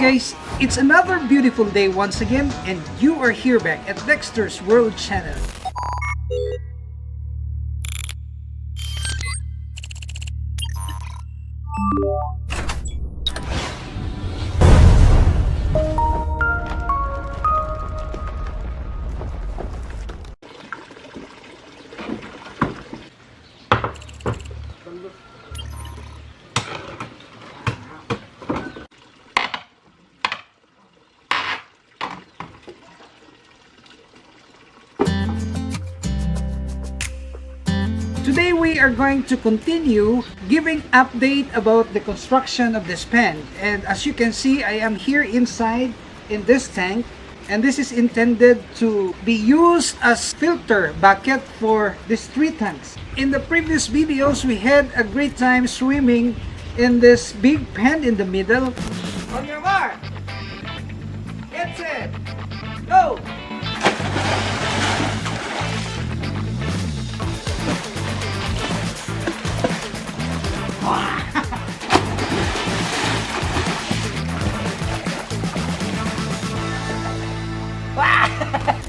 guys, it's another beautiful day once again, and you are here back at Dexter's World Channel. Today we are going to continue giving update about the construction of this pen, and as you can see, I am here inside in this tank, and this is intended to be used as filter bucket for these 3 tanks. In the previous videos, we had a great time swimming in this big pen in the middle. On your mark, get set, go!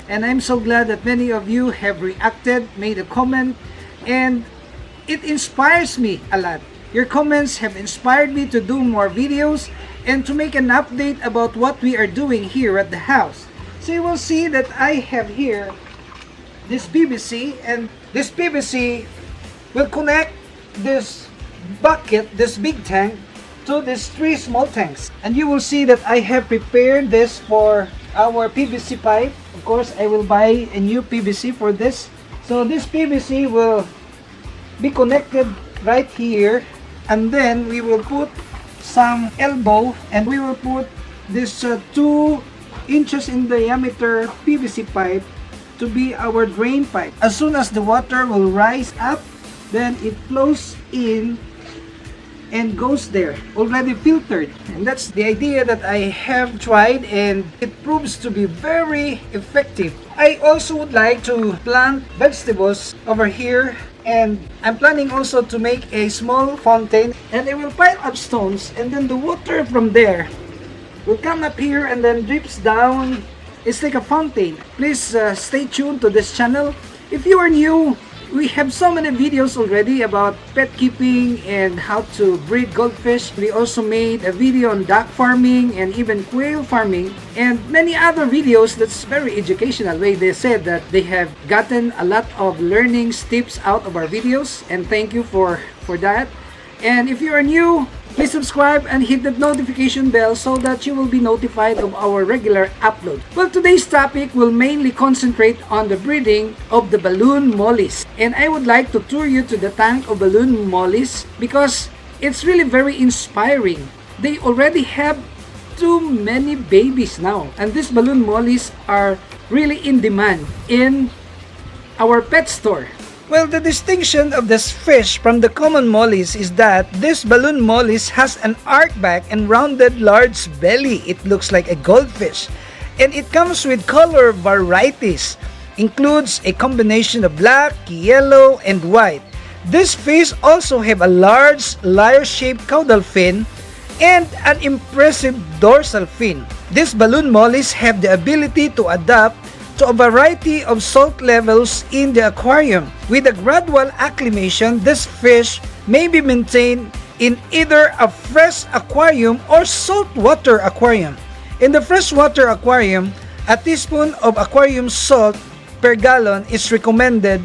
And I'm so glad that many of you have reacted, made a comment, and it inspires me a lot. Your comments have inspired me to do more videos and to make an update about what we are doing here at the house. So you will see that I have here this PVC, and this PVC will connect this bucket, this big tank, to these 3 small tanks. And you will see that I have prepared this for our PVC pipe. Of course, I will buy a new PVC for this. So this PVC will be connected right here, and then we will put some elbow, and we will put this 2 inches in diameter PVC pipe to be our drain pipe. As soon as the water will rise up, then it flows in and goes there, already filtered. And that's the idea that I have tried, and it proves to be very effective. I also would like to plant vegetables over here, and I'm planning also to make a small fountain, and I will pile up stones, and then the water from there will come up here and then drips down. It's like a fountain. Please stay tuned to this channel. If you are new, we have so many videos already about pet keeping and how to breed goldfish. We also made a video on duck farming and even quail farming, and many other videos that's very educational. They said that they have gotten a lot of learnings, tips out of our videos, and thank you for that. And if you are new, please subscribe and hit the notification bell so that you will be notified of our regular upload. Well, today's topic will mainly concentrate on the breeding of the balloon mollies. And I would like to tour you to the tank of balloon mollies because it's really very inspiring. They already have too many babies now. And these balloon mollies are really in demand in our pet store. Well, the distinction of this fish from the common mollies is that this balloon mollies has an arched back and rounded large belly. It looks like a goldfish. And it comes with color varieties. Includes a combination of black, yellow, and white. This fish also have a large lyre-shaped caudal fin and an impressive dorsal fin. These balloon mollies have the ability to adapt to a variety of salt levels in the aquarium. With a gradual acclimation, this fish may be maintained in either a fresh aquarium or saltwater aquarium. In the freshwater aquarium, a teaspoon of aquarium salt per gallon is recommended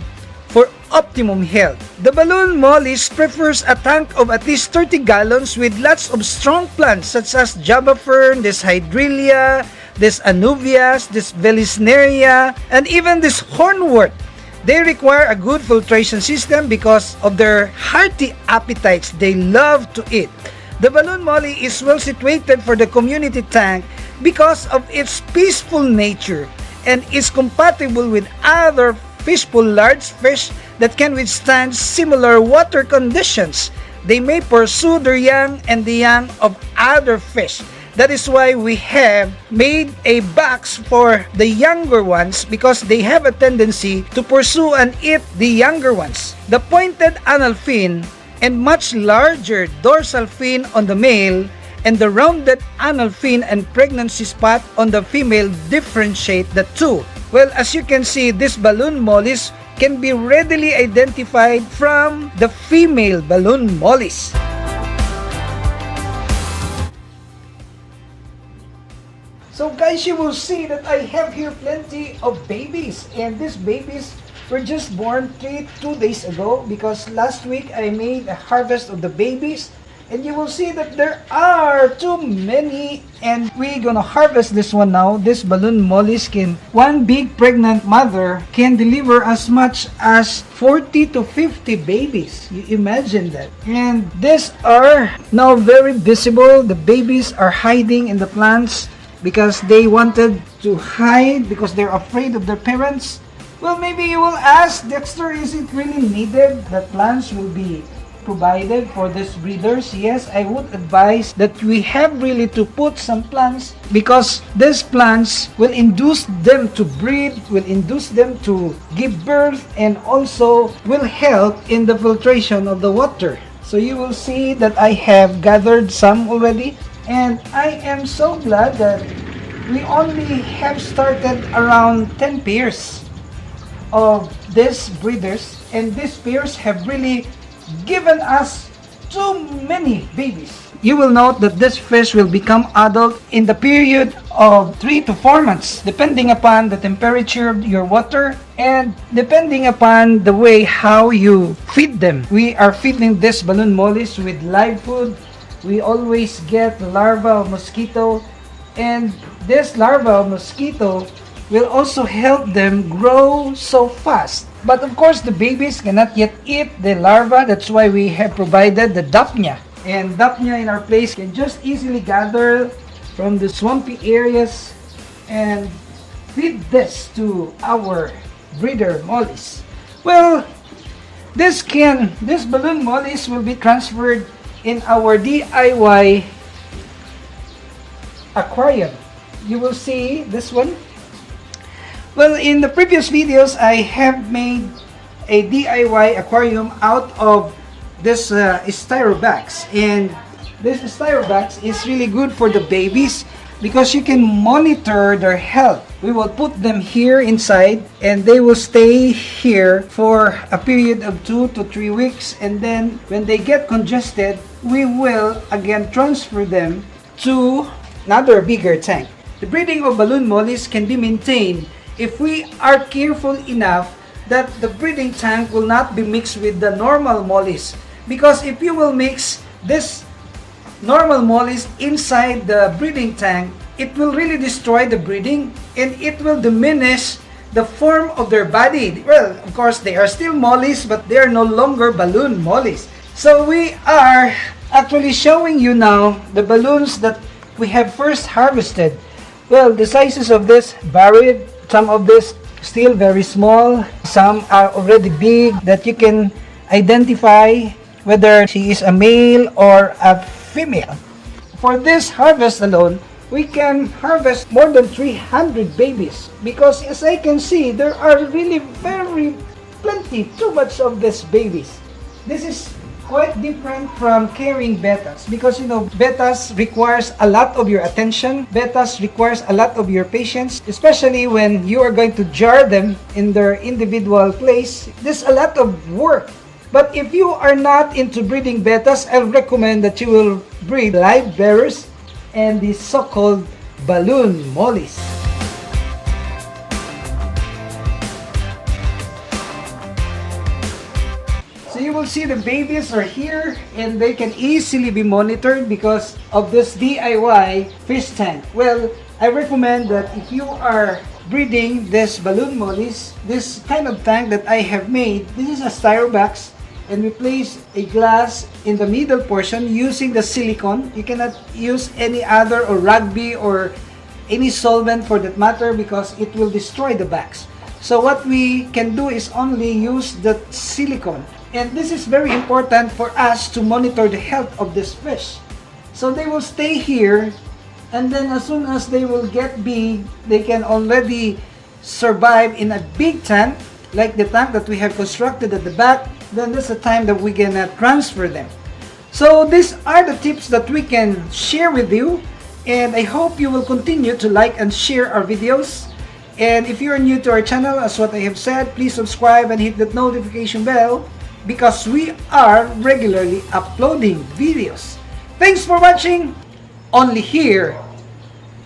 for optimum health. The balloon mollies prefers a tank of at least 30 gallons with lots of strong plants such as java fern, this hydrelia, this anubias, this velisneria, and even this hornwort. They require a good filtration system because of their hearty appetites. They love to eat. The balloon molly is well situated for the community tank because of its peaceful nature and is compatible with other fishpool large fish that can withstand similar water conditions. They may pursue their young and the young of other fish. That is why we have made a box for the younger ones, because they have a tendency to pursue and eat the younger ones. The pointed anal fin and much larger dorsal fin on the male and the rounded anal fin and pregnancy spot on the female differentiate the two. Well, as you can see, this balloon mollies can be readily identified from the female balloon mollies. So guys, you will see that I have here plenty of babies, and these babies were just born 2 days ago because last week I made a harvest of the babies, and you will see that there are too many, and we're gonna harvest this one now. This balloon mollies one big pregnant mother can deliver as much as 40 to 50 babies. You imagine that. And these are now very visible. The babies are hiding in the plants because they wanted to hide because they're afraid of their parents. Well, maybe you will ask, Dexter, is it really needed that plants will be provided for these breeders? Yes, I would advise that we have really to put some plants because these plants will induce them to breed, will induce them to give birth, and also will help in the filtration of the water. So you will see that I have gathered some already, and I am so glad that we only have started around 10 pairs of these breeders, and these pairs have really given us too many babies. You will note that this fish will become adult in the period of 3 to 4 months, depending upon the temperature of your water and depending upon the way how you feed them. We are feeding these balloon mollies with live food. We always get larva of mosquito, and this larva of mosquito will also help them grow so fast. But of course, the babies cannot yet eat the larva. That's why we have provided the dapnia. And dapnia in our place can just easily gather from the swampy areas and feed this to our breeder mollies. Well, this balloon mollies will be transferred in our DIY aquarium. You will see this one. Well, in the previous videos, I have made a DIY aquarium out of this styrobags, and this styrobags is really good for the babies because you can monitor their health. We will put them here inside, and they will stay here for a period of 2 to 3 weeks, and then when they get congested, we will again transfer them to another bigger tank. The breeding of balloon mollies can be maintained if we are careful enough that the breeding tank will not be mixed with the normal mollies, because if you will mix this normal mollies inside the breeding tank, it will really destroy the breeding and it will diminish the form of their body. Well, of course, they are still mollies, but they are no longer balloon mollies. So we are actually showing you now the balloons that we have first harvested. Well, the sizes of this varied. Some of this still very small. Some are already big that you can identify whether she is a male or a female. For this harvest alone, we can harvest more than 300 babies because as I can see, there are really too much of these babies. This is quite different from carrying betas because betas requires a lot of your attention. Betas requires a lot of your patience, especially when you are going to jar them in their individual place. There's a lot of work. But if you are not into breeding betas, I recommend that you will breed live bearers and the so-called balloon mollies. So you will see the babies are here and they can easily be monitored because of this DIY fish tank. Well, I recommend that if you are breeding this balloon mollies, this kind of tank that I have made, this is a styrobox, and we place a glass in the middle portion using the silicone. You cannot use any other or rugby or any solvent for that matter because it will destroy the bags. So what we can do is only use the silicone. And this is very important for us to monitor the health of this fish. So they will stay here, and then as soon as they will get big, they can already survive in a big tank, like the tank that we have constructed at the back. Then that's the time that we're gonna transfer them. So these are the tips that we can share with you, and I hope you will continue to like and share our videos. And if you are new to our channel, as what I have said, please subscribe and hit that notification bell because we are regularly uploading videos. Thanks for watching, only here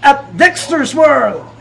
at Dexter's World.